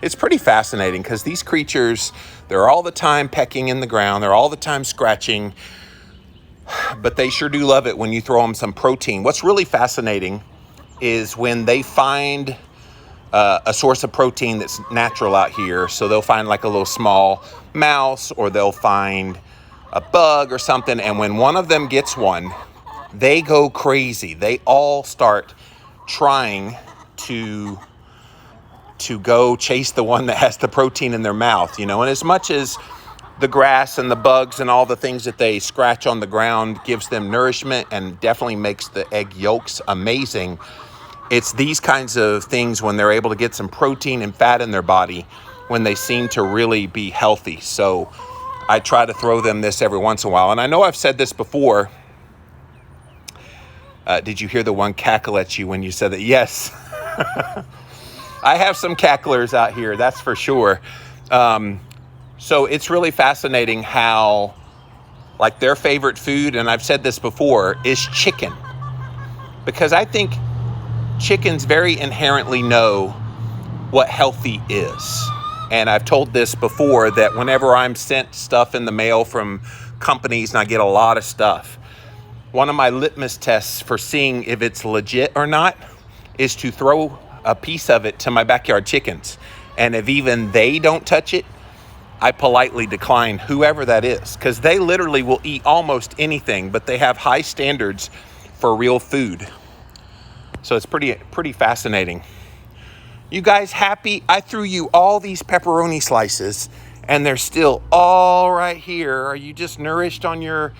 It's pretty fascinating because these creatures, they're all the time pecking in the ground. They're all the time scratching, but they sure do love it when you throw them some protein. What's really fascinating is when they find a source of protein that's natural out here. So they'll find like a little small mouse, or they'll find a bug or something. And when one of them gets one, they go crazy. They all start trying to go chase the one that has the protein in their mouth, And as much as the grass and the bugs and all the things that they scratch on the ground gives them nourishment and definitely makes the egg yolks amazing, it's these kinds of things when they're able to get some protein and fat in their body when they seem to really be healthy. So I try to throw them this every once in a while. And I know I've said this before. Did you hear the one cackle at you when you said that? Yes. I have some cacklers out here, that's for sure. So it's really fascinating how, like, their favorite food, and I've said this before, is chicken. Because I think chickens very inherently know what healthy is. And I've told this before, that whenever I'm sent stuff in the mail from companies, and I get a lot of stuff, one of my litmus tests for seeing if it's legit or not is to throw a piece of it to my backyard chickens. And if even they don't touch it, I politely decline whoever that is, because they literally will eat almost anything, but they have high standards for real food. So it's pretty fascinating. You guys happy? I threw you all these pepperoni slices and they're still all right here. Are you just nourished on your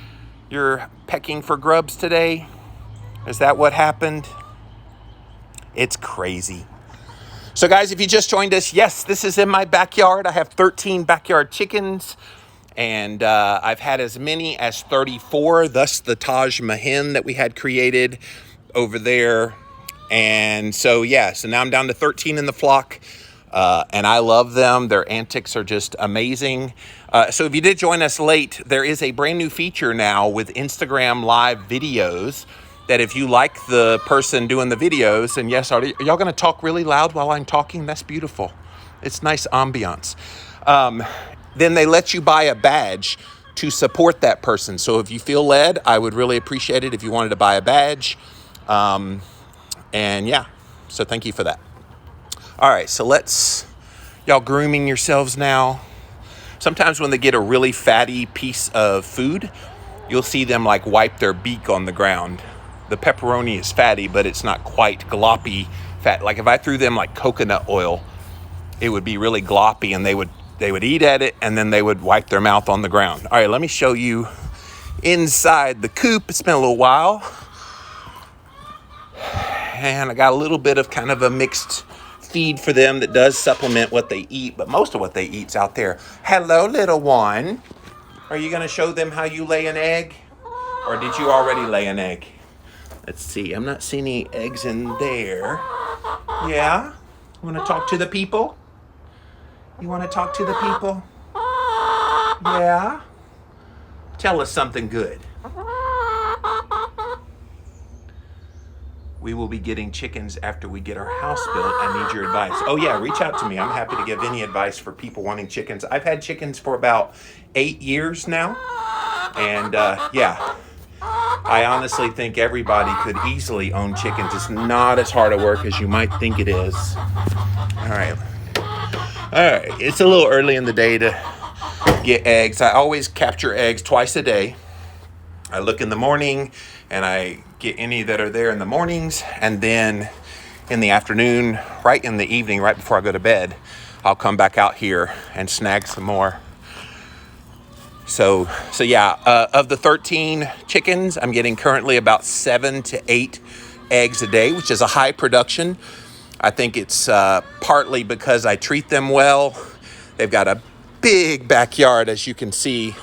pecking for grubs today? Is that what happened? It's crazy. So guys, if you just joined us, yes, this is in my backyard. I have 13 backyard chickens, and I've had as many as 34, thus the Taj Mahal that we had created over there. And so, yeah, so now I'm down to 13 in the flock, and I love them. Their antics are just amazing. So if you did join us late, there is a brand new feature now with Instagram Live videos that if you like the person doing the videos, and yes, are y'all going to talk really loud while I'm talking? That's beautiful. It's nice ambiance. Then they let you buy a badge to support that person. So if you feel led, I would really appreciate it if you wanted to buy a badge. And yeah, so thank you for that. All right, so y'all grooming yourselves now. Sometimes when they get a really fatty piece of food, you'll see them like wipe their beak on the ground. The pepperoni is fatty, but it's not quite gloppy fat. Like if I threw them like coconut oil, it would be really gloppy, and they would eat at it, and then they would wipe their mouth on the ground. All right, let me show you inside the coop. It's been a little while. And I got a little bit of kind of a mixed feed for them that does supplement what they eat, but most of what they eat's out there. Hello, little one. Are you going to show them how you lay an egg? Or did you already lay an egg? Let's see. I'm not seeing any eggs in there. Yeah? You want to talk to the people? You want to talk to the people? Yeah? Tell us something good. We will be getting chickens after we get our house built. I need your advice. Oh yeah, reach out to me. I'm happy to give any advice for people wanting chickens. I've had chickens for about 8 years now. And yeah, I honestly think everybody could easily own chickens. It's not as hard a work as you might think it is. All right. It's a little early in the day to get eggs. I always capture eggs twice a day. I look in the morning and I get any that are there in the mornings, and then in the afternoon, right in the evening, right before I go to bed, I'll come back out here and snag some more. So yeah, of the 13 chickens, I'm getting currently about 7 to 8 eggs a day, which is a high production. I think it's partly because I treat them well. They've got a big backyard, as you can see.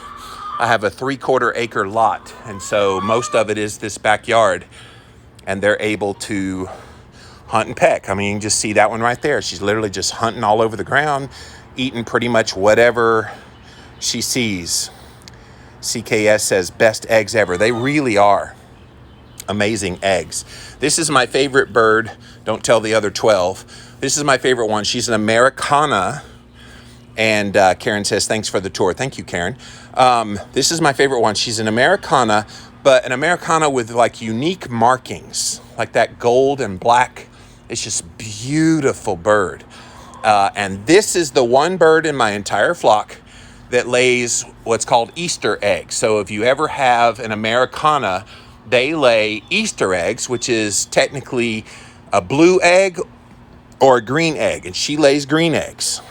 I have a 3/4 acre lot, and so most of it is this backyard, and they're able to hunt and peck. I mean, you can just see that one right there. She's literally just hunting all over the ground, eating pretty much whatever she sees. CKS says best eggs ever. They really are. amazing eggs. This is my favorite bird. Don't tell the other 12. This is my favorite one. She's an Americana. And Karen says, thanks for the tour. Thank you, Karen. This is my favorite one. She's an Americana, but an Americana with like unique markings, like that gold and black. It's just beautiful bird. And this is the one bird in my entire flock that lays what's called Easter eggs. So if you ever have an Americana, they lay Easter eggs, which is technically a blue egg or a green egg. And she lays green eggs.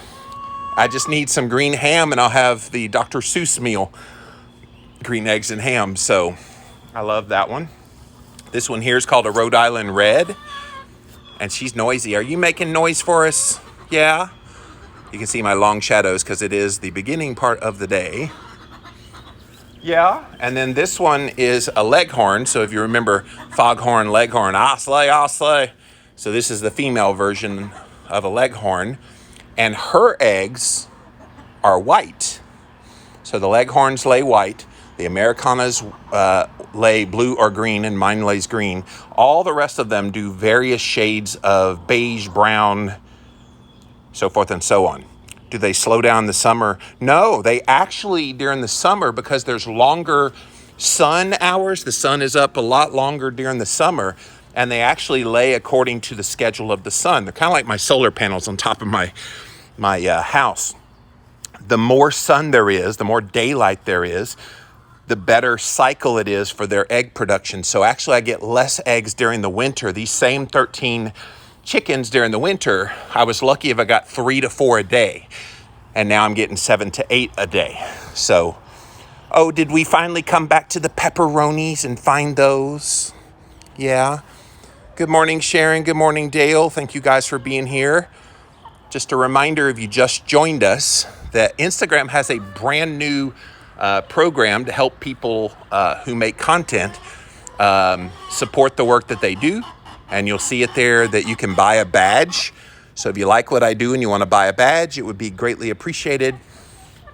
I just need some green ham and I'll have the Dr. Seuss meal, green eggs and ham. So I love that one. This one here is called a Rhode Island Red. And she's noisy. Are you making noise for us? Yeah. You can see my long shadows because it is the beginning part of the day. Yeah. And then this one is a Leghorn. So if you remember Foghorn, Leghorn, ah slay, ah slay. So this is the female version of a Leghorn. And her eggs are white. So the Leghorns lay white. The Americanas lay blue or green, and mine lays green. All the rest of them do various shades of beige, brown, so forth and so on. Do they slow down in the summer? No, they actually, during the summer, because there's longer sun hours, the sun is up a lot longer during the summer, and they actually lay according to the schedule of the sun. They're kind of like my solar panels on top of my house. The more sun there is, the more daylight there is, the better cycle it is for their egg production. So actually I get less eggs during the winter. These same 13 chickens during the winter, I was lucky if I got 3 to 4 a day. And now I'm getting 7 to 8 a day. So, oh, did we finally come back to the pepperonis and find those? Yeah. Good morning, Sharon. Good morning, Dale. Thank you guys for being here. Just a reminder, if you just joined us, that Instagram has a brand new program to help people who make content support the work that they do. And you'll see it there that you can buy a badge. So if you like what I do and you want to buy a badge, it would be greatly appreciated.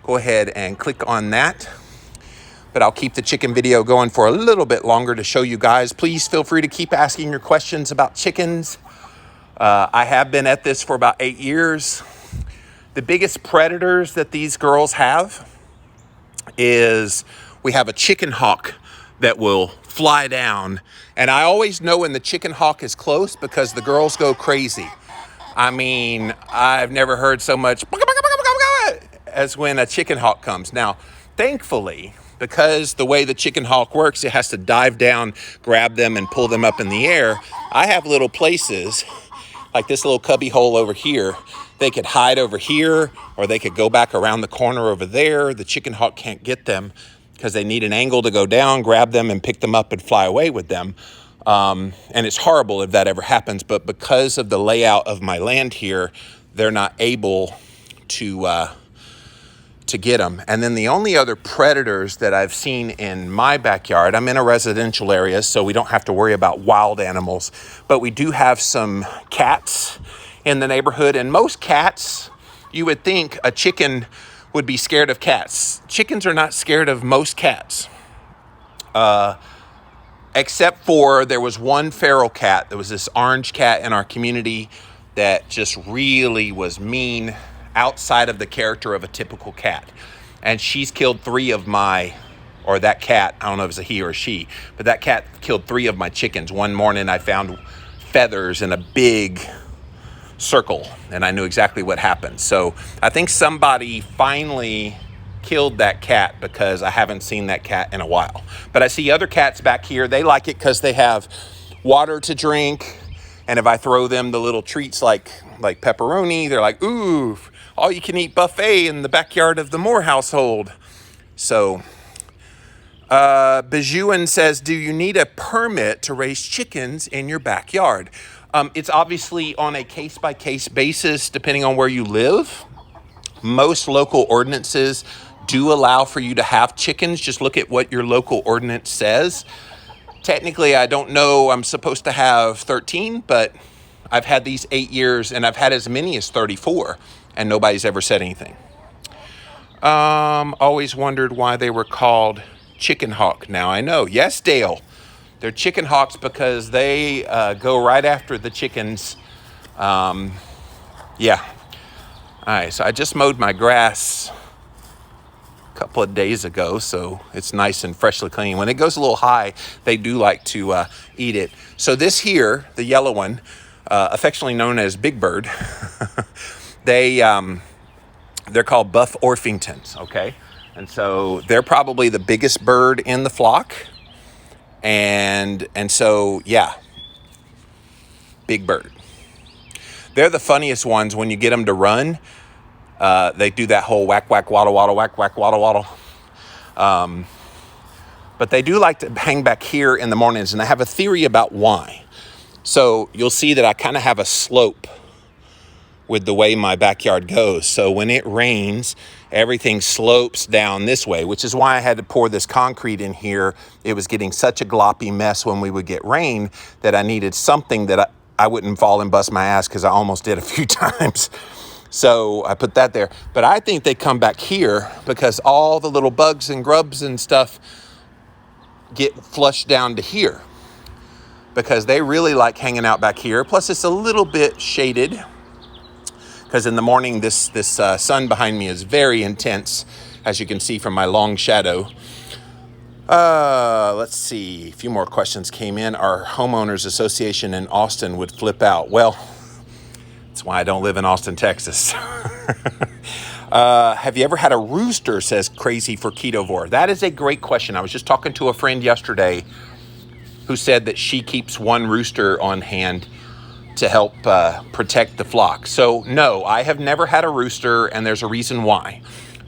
Go ahead and click on that. But I'll keep the chicken video going for a little bit longer to show you guys. Please feel free to keep asking your questions about chickens. I have been at this for about 8 years. The biggest predators that these girls have is we have a chicken hawk that will fly down. And I always know when the chicken hawk is close because the girls go crazy. I mean, I've never heard so much as when a chicken hawk comes. Now, thankfully, because the way the chicken hawk works, it has to dive down, grab them, and pull them up in the air. I have little places like this little cubby hole over here. They could hide over here, or they could go back around the corner over there. The chicken hawk can't get them because they need an angle to go down, grab them, and pick them up and fly away with them. And it's horrible if that ever happens, but because of the layout of my land here, they're not able to get them. And then the only other predators that I've seen in my backyard, I'm in a residential area, so we don't have to worry about wild animals, but we do have some cats in the neighborhood. And most cats, you would think a chicken would be scared of cats. Chickens are not scared of most cats. Except for there was one feral cat. There was this orange cat in our community that just really was mean outside of the character of a typical cat. And she's killed 3 of my, or that cat, I don't know if it's a he or a she, but that cat killed 3 of my chickens. One morning I found feathers in a big circle and I knew exactly what happened. So I think somebody finally killed that cat because I haven't seen that cat in a while. But I see other cats back here. They like it because they have water to drink. And if I throw them the little treats like pepperoni, they're like, ooh, all you can eat buffet in the backyard of the Moore household. So Bejuan says, do you need a permit to raise chickens in your backyard? It's obviously on a case-by-case basis, depending on where you live. Most local ordinances do allow for you to have chickens. Just look at what your local ordinance says. Technically, I don't know, I'm supposed to have 13, but I've had these 8 years and I've had as many as 34 and nobody's ever said anything. Always wondered why they were called chicken hawk. Now I know. Yes, Dale. They're chicken hawks because they go right after the chickens. Yeah. All right, so I just mowed my grass a couple of days ago, so it's nice and freshly clean. When it goes a little high, they do like to eat it. So this here, the yellow one, affectionately known as Big Bird, they're called Buff Orpingtons, okay? And so they're probably the biggest bird in the flock. And so, yeah, Big Bird. They're the funniest ones when you get them to run. They do that whole whack, whack, waddle, waddle, whack, whack, waddle, waddle. But they do like to hang back here in the mornings, and I have a theory about why. So you'll see that I kind of have a slope with the way my backyard goes. So when it rains, everything slopes down this way, which is why I had to pour this concrete in here. It was getting such a gloppy mess when we would get rain that I needed something that I wouldn't fall and bust my ass, because I almost did a few times. So I put that there. But I think they come back here because all the little bugs and grubs and stuff get flushed down to here, because they really like hanging out back here. Plus it's a little bit shaded, because in the morning this sun behind me is very intense, as you can see from my long shadow. Let's see. A few more questions came in. Our homeowners association in Austin would flip out. Well, that's why I don't live in Austin, Texas. Have you ever had a rooster, says Crazy for Ketovore? That is a great question. I was just talking to a friend yesterday who said that she keeps one rooster on hand to help protect the flock. So no, I have never had a rooster, and there's a reason why.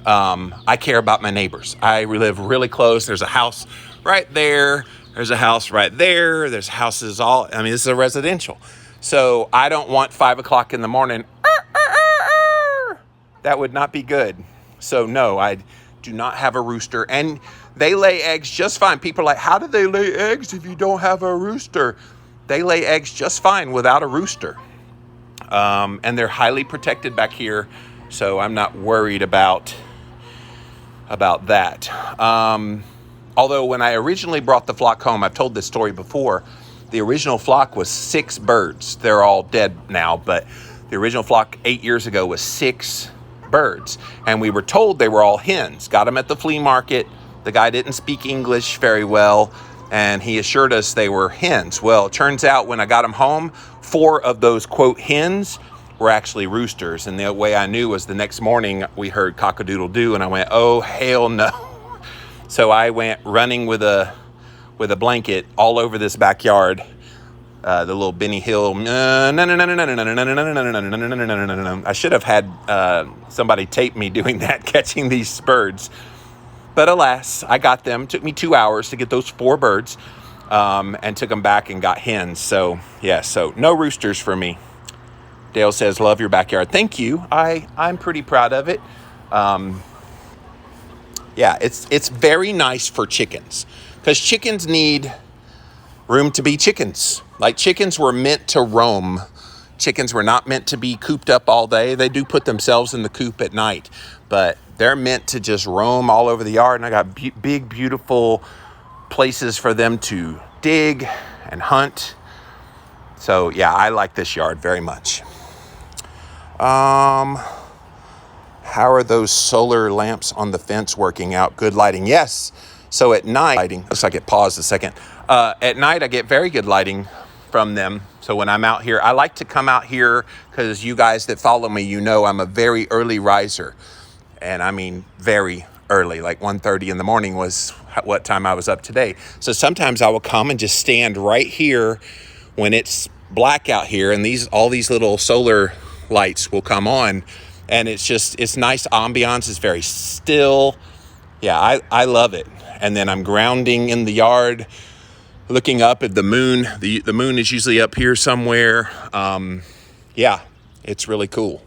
I care about my neighbors. I live really close. There's a house right there. There's a house right there. There's houses all, I mean, this is a residential. So I don't want 5 o'clock in the morning. That would not be good. So no, I do not have a rooster, and they lay eggs just fine. People are like, how do they lay eggs if you don't have a rooster? They lay eggs just fine without a rooster. And they're highly protected back here, so I'm not worried about that. Although when I originally brought the flock home, I've told this story before, the original flock was 6 birds. They're all dead now, but the original flock 8 years ago was 6 birds. And we were told they were all hens. Got them at the flea market. The guy didn't speak English very well, and he assured us they were hens. Well, it turns out when I got them home, 4 of those, quote, hens were actually roosters. And the way I knew was the next morning we heard cock-a-doodle-doo, and I went, oh, hell no. So I went running with a blanket all over this backyard, the little Benny Hill. I should have had somebody tape me doing that, catching these birds. But alas, I got them. It took me 2 hours to get those 4 birds, and took them back and got hens. So yeah, so no roosters for me. Dale says, love your backyard. Thank you. I'm pretty proud of it. Yeah, it's very nice for chickens, because chickens need room to be chickens. Like, chickens were meant to roam. Chickens were not meant to be cooped up all day. They do put themselves in the coop at night, but they're meant to just roam all over the yard. And I got big, beautiful places for them to dig and hunt. So yeah, I like this yard very much. How are those solar lamps on the fence working out? Good lighting. Yes. So at night, lighting, looks like it paused a second. At night, I get very good lighting from them. So when I'm out here, I like to come out here because you guys that follow me, you know I'm a very early riser. And I mean very early, like 1:30 in the morning was what time I was up today. So sometimes I will come and just stand right here when it's black out here, and all these little solar lights will come on. And it's nice ambiance. It's very still. Yeah, I love it. And then I'm grounding in the yard, looking up at the moon. The moon is usually up here somewhere. Yeah, it's really cool.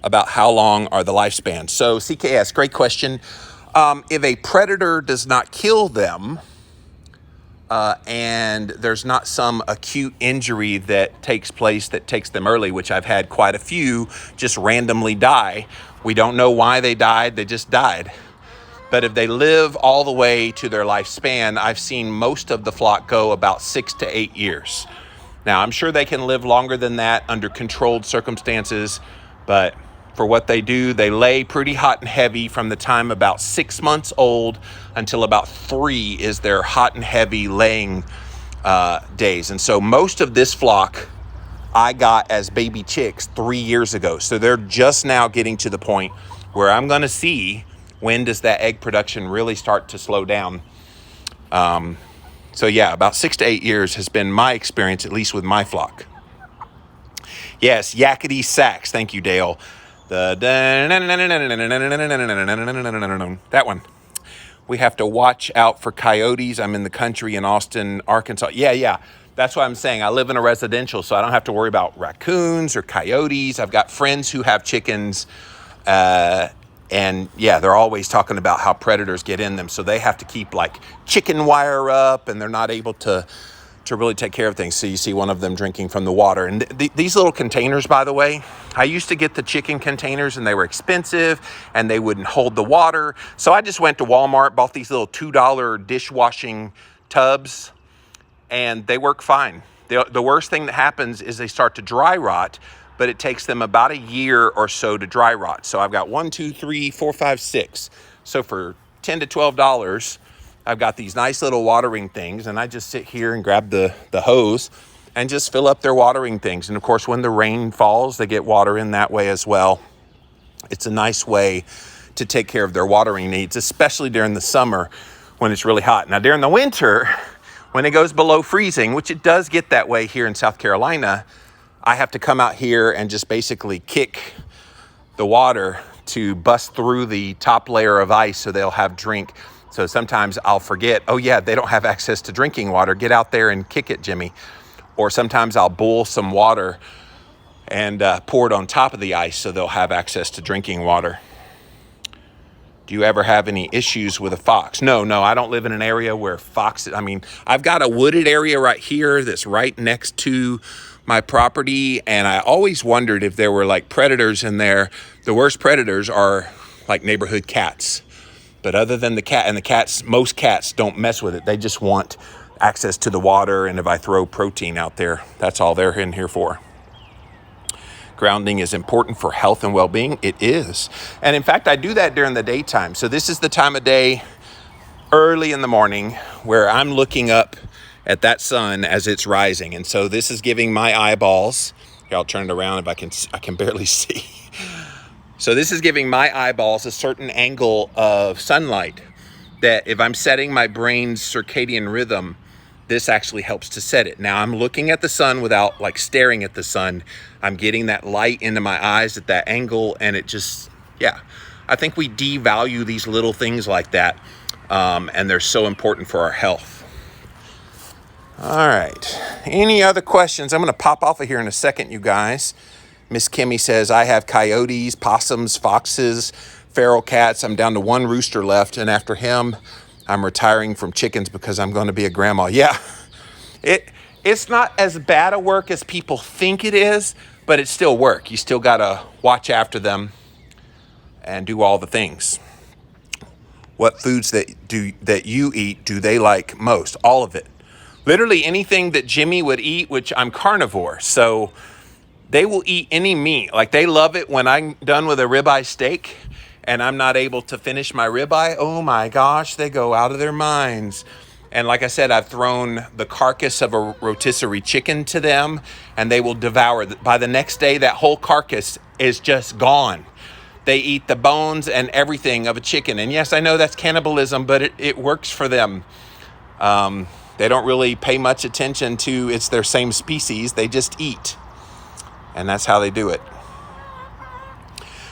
About how long are the lifespans? So CKS, great question. If a predator does not kill them, and there's not some acute injury that takes place that takes them early, which I've had quite a few just randomly die. We don't know why they died. They just died. But if they live all the way to their lifespan, I've seen most of the flock go about 6 to 8 years. Now, I'm sure they can live longer than that under controlled circumstances, but for what they do, they lay pretty hot and heavy from the time about 6 months old until about 3 is their hot and heavy laying days. And so most of this flock I got as baby chicks 3 years ago. So they're just now getting to the point where I'm going to see when does that egg production really start to slow down. So yeah, about 6 to 8 years has been my experience, at least with my flock. Yes, yakety sax. Thank you, Dale. That one. We have to watch out for coyotes. I'm in the country in Austin, Arkansas. Yeah. That's what I'm saying. I live in a residential, so I don't have to worry about raccoons or coyotes. I've got friends who have chickens. And yeah, they're always talking about how predators get in them. So they have to keep like chicken wire up, and they're not able to really take care of things. So you see one of them drinking from the water. And these little containers, by the way, I used to get the chicken containers and they were expensive and they wouldn't hold the water. So I just went to Walmart, bought these little $2 dishwashing tubs, and they work fine. The worst thing that happens is they start to dry rot, but it takes them about a year or so to dry rot. So I've got 1, 2, 3, 4, 5, 6. So for $10 to $12, I've got these nice little watering things, and I just sit here and grab the hose and just fill up their watering things. And of course, when the rain falls, they get water in that way as well. It's a nice way to take care of their watering needs, especially during the summer when it's really hot. Now, during the winter, when it goes below freezing, which it does get that way here in South Carolina, I have to come out here and just basically kick the water to bust through the top layer of ice so they'll have drink. So sometimes I'll forget, oh yeah, they don't have access to drinking water. Get out there and kick it, Jimmy. Or sometimes I'll boil some water and pour it on top of the ice so they'll have access to drinking water. Do you ever have any issues with a fox? No, I don't live in an area where foxes, I've got a wooded area right here that's right next to my property, and I always wondered if there were like predators in there. The worst predators are like neighborhood cats. But other than the cat, and the cats, most cats don't mess with it. They just want access to the water, and if I throw protein out there, that's all they're in here for. Grounding is important for health and well-being. It is. And in fact, I do that during the daytime. So this is the time of day early in the morning where I'm looking up at that sun as it's rising. And so this is giving my eyeballs, here, I'll turn it around if I can barely see. So this is giving my eyeballs a certain angle of sunlight that if I'm setting my brain's circadian rhythm, this actually helps to set it. Now I'm looking at the sun without like staring at the sun. I'm getting that light into my eyes at that angle, and it just, yeah. I think we devalue these little things like that, and they're so important for our health. All right, any other questions? I'm gonna pop off of here in a second, you guys. Miss Kimmy says, I have coyotes, possums, foxes, feral cats. I'm down to one rooster left, and after him, I'm retiring from chickens because I'm going to be a grandma. Yeah, it's not as bad a work as people think it is, but it's still work. You still got to watch after them and do all the things. What foods that you eat do they like most? All of it. Literally anything that Jimmy would eat, which I'm carnivore, so they will eat any meat. Like they love it when I'm done with a ribeye steak and I'm not able to finish my ribeye. Oh my gosh, they go out of their minds. And like I said, I've thrown the carcass of a rotisserie chicken to them and they will devour it. By the next day, that whole carcass is just gone. They eat the bones and everything of a chicken. And yes, I know that's cannibalism, but it works for them. They don't really pay much attention to it's their same species. They just eat. And that's how they do it.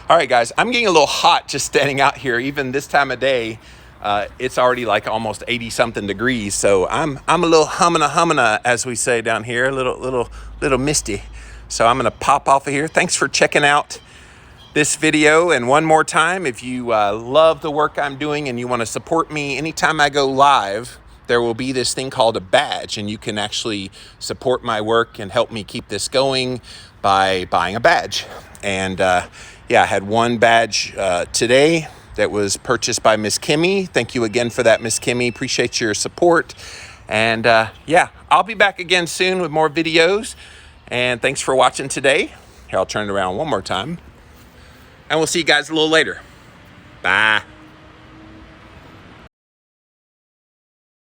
All right, guys, I'm getting a little hot just standing out here. Even this time of day, it's already like almost 80-something degrees. So I'm a little humming, as we say down here, a little misty. So I'm going to pop off of here. Thanks for checking out this video. And one more time, if you love the work I'm doing and you want to support me, anytime I go live, there will be this thing called a badge, and you can actually support my work and help me keep this going by buying a badge. And yeah, I had one badge today that was purchased by Miss Kimmy. Thank you again for that, Miss Kimmy. Appreciate your support. And yeah, I'll be back again soon with more videos. And thanks for watching today. Here, I'll turn it around one more time. And we'll see you guys a little later. Bye.